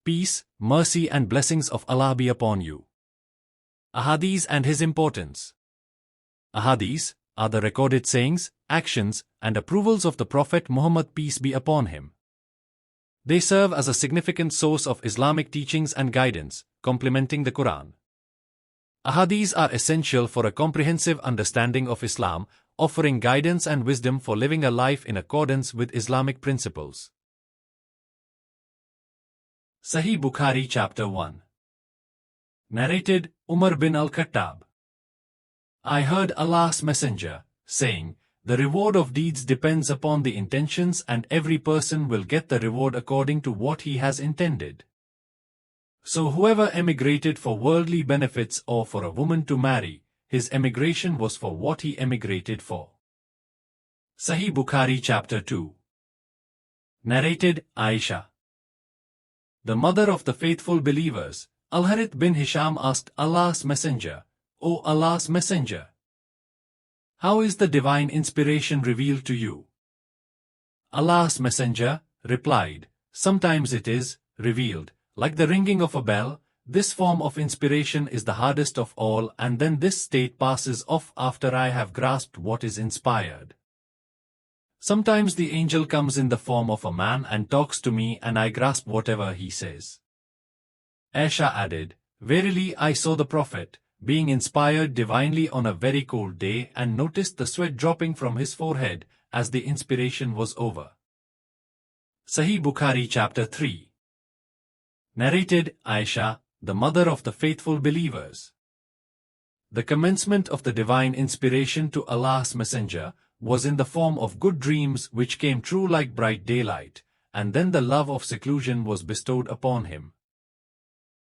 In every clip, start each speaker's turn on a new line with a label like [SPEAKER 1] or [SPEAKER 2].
[SPEAKER 1] Peace, mercy and blessings of Allah be upon you. Ahadith and his importance. Ahadith are the recorded sayings, actions, and approvals of the Prophet Muhammad, peace be upon him. They serve as a significant source of Islamic teachings and guidance, complementing the Quran. Ahadith are essential for a comprehensive understanding of Islam, offering guidance and wisdom for living a life in accordance with Islamic principles. Sahi Bukhari Chapter 1. Narrated, Umar bin al-Khattab. I heard Allah's Messenger, saying, the reward of deeds depends upon the intentions, and every person will get the reward according to what he has intended. So whoever emigrated for worldly benefits or for a woman to marry, his emigration was for what he emigrated for. Sahi Bukhari Chapter 2. Narrated, Aisha. The mother of the faithful believers, Al-Harith bin Hisham, asked Allah's Messenger, O Allah's Messenger, how is the divine inspiration revealed to you? Allah's Messenger replied, sometimes it is revealed, like the ringing of a bell. This form of inspiration is the hardest of all, and then this state passes off after I have grasped what is inspired. Sometimes the angel comes in the form of a man and talks to me, and I grasp whatever he says. Aisha added, verily I saw the Prophet, being inspired divinely on a very cold day, and noticed the sweat dropping from his forehead as the inspiration was over. Sahi Bukhari Chapter 3. Narrated, Aisha, the mother of the faithful believers. The commencement of the divine inspiration to Allah's Messenger was in the form of good dreams which came true like bright daylight, and then the love of seclusion was bestowed upon him.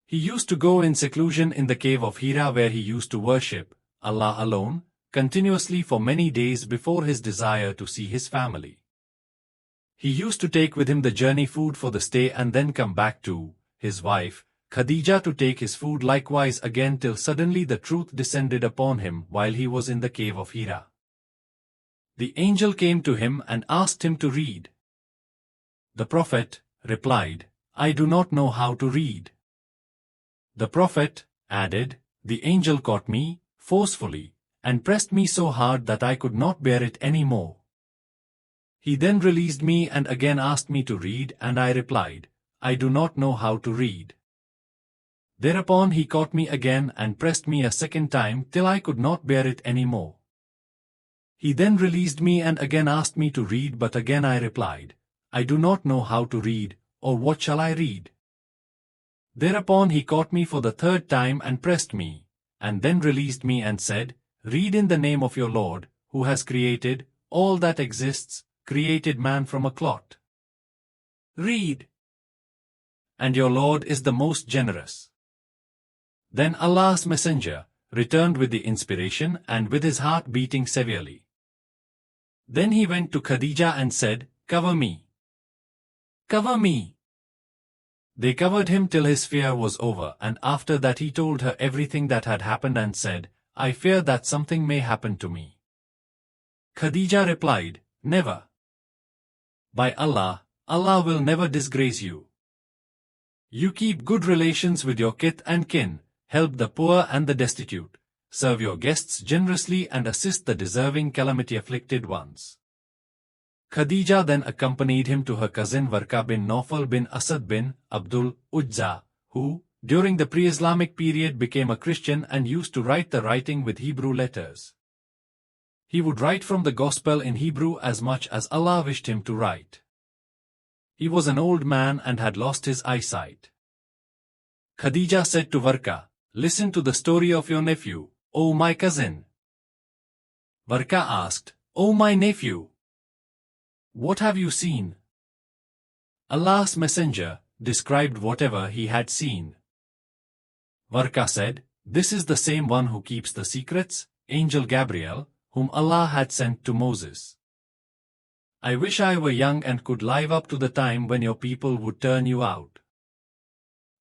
[SPEAKER 1] He used to go in seclusion in the cave of Hira, where he used to worship Allah alone, continuously for many days before his desire to see his family. He used to take with him the journey food for the stay and then come back to his wife, Khadija, to take his food likewise again, till suddenly the truth descended upon him while he was in the cave of Hira. The angel came to him and asked him to read. The Prophet replied, I do not know how to read. The Prophet added, the angel caught me forcefully and pressed me so hard that I could not bear it any more. He then released me and again asked me to read, and I replied, I do not know how to read. Thereupon he caught me again and pressed me a second time till I could not bear it any more. He then released me and again asked me to read, but again I replied, I do not know how to read, or what shall I read? Thereupon he caught me for the third time and pressed me, and then released me and said, read in the name of your Lord, who has created all that exists, created man from a clot. Read. And your Lord is the most generous. Then Allah's Messenger returned with the inspiration and with his heart beating severely. Then he went to Khadija and said, cover me. Cover me. They covered him till his fear was over, and after that he told her everything that had happened and said, I fear that something may happen to me. Khadija replied, never. By Allah, Allah will never disgrace you. You keep good relations with your kith and kin, help the poor and the destitute, serve your guests generously and assist the deserving calamity-afflicted ones. Khadija then accompanied him to her cousin Warqa bin Nawfal bin Asad bin Abdul Uzza, who, during the pre-Islamic period, became a Christian and used to write the writing with Hebrew letters. He would write from the Gospel in Hebrew as much as Allah wished him to write. He was an old man and had lost his eyesight. Khadija said to Warqa, listen to the story of your nephew, O my cousin. Warqa asked, O my nephew, what have you seen? Allah's Messenger described whatever he had seen. Warqa said, this is the same one who keeps the secrets, Angel Gabriel, whom Allah had sent to Moses. I wish I were young and could live up to the time when your people would turn you out.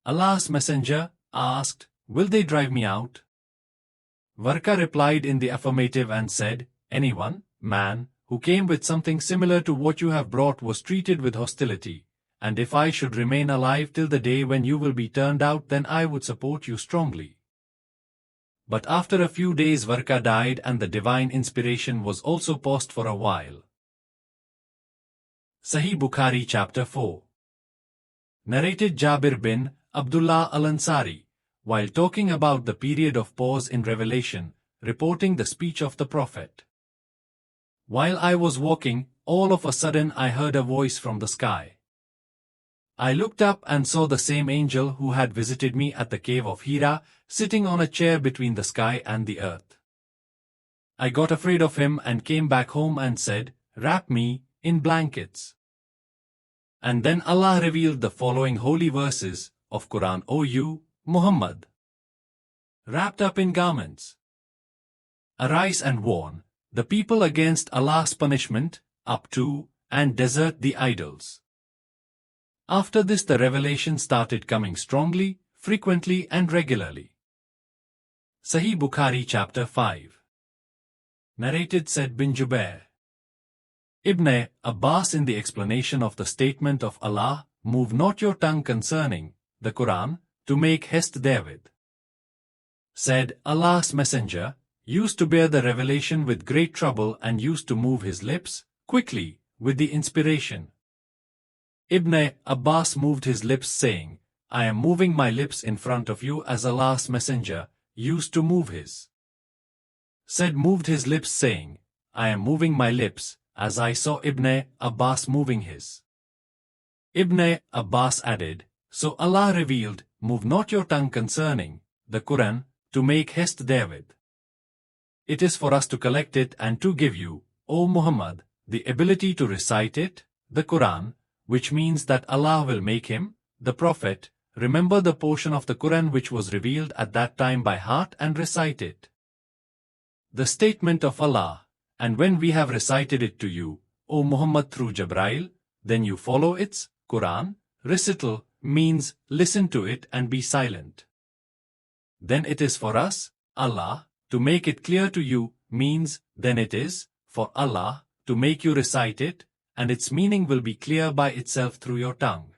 [SPEAKER 1] Allah's Messenger asked, will they drive me out? Warqa replied in the affirmative and said, anyone, man, who came with something similar to what you have brought was treated with hostility, and if I should remain alive till the day when you will be turned out, then I would support you strongly. But after a few days Varqa died and the divine inspiration was also paused for a while. Sahi Bukhari Chapter 4. Narrated Jabir bin Abdullah al-Ansari, while talking about the period of pause in revelation, reporting the speech of the Prophet. While I was walking, all of a sudden I heard a voice from the sky. I looked up and saw the same angel who had visited me at the cave of Hira, sitting on a chair between the sky and the earth. I got afraid of him and came back home and said, "Wrap me in blankets." And then Allah revealed the following holy verses of Quran: O you, Muhammad, wrapped up in garments, arise and warn the people against Allah's punishment, up to, and desert the idols. After this the revelation started coming strongly, frequently and regularly. Sahi Bukhari Chapter 5. Narrated Said bin Jubair. Ibn Abbas in the explanation of the statement of Allah, "Move not your tongue concerning the Quran, to make haste therewith," said, Allah's Messenger used to bear the revelation with great trouble and used to move his lips quickly with the inspiration. Ibn Abbas moved his lips saying, "I am moving my lips in front of you as Allah's Messenger used to move his." Said moved his lips saying, "I am moving my lips as I saw Ibn Abbas moving his." Ibn Abbas added, "So Allah revealed, move not your tongue concerning the Quran, to make haste therewith. It is for us to collect it and to give you, O Muhammad, the ability to recite it, the Quran, which means that Allah will make him, the Prophet, remember the portion of the Quran which was revealed at that time by heart and recite it." The statement of Allah, "And when we have recited it to you, O Muhammad, through Jibreel, then you follow its Quran recital," means listen to it and be silent. "Then it is for us, Allah, to make it clear to you," means then it is for Allah to make you recite it, and its meaning will be clear by itself through your tongue.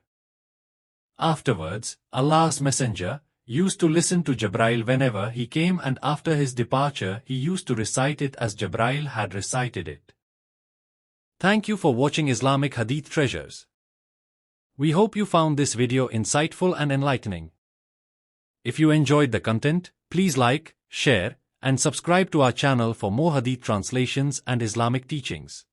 [SPEAKER 1] Afterwards, Allah's Messenger used to listen to Jibreel whenever he came, and after his departure he used to recite it as Jibreel had recited it. Thank you for watching Islamic Hadith Treasures. We hope you found this video insightful and enlightening. If you enjoyed the content, please like, share, and subscribe to our channel for more Hadith translations and Islamic teachings.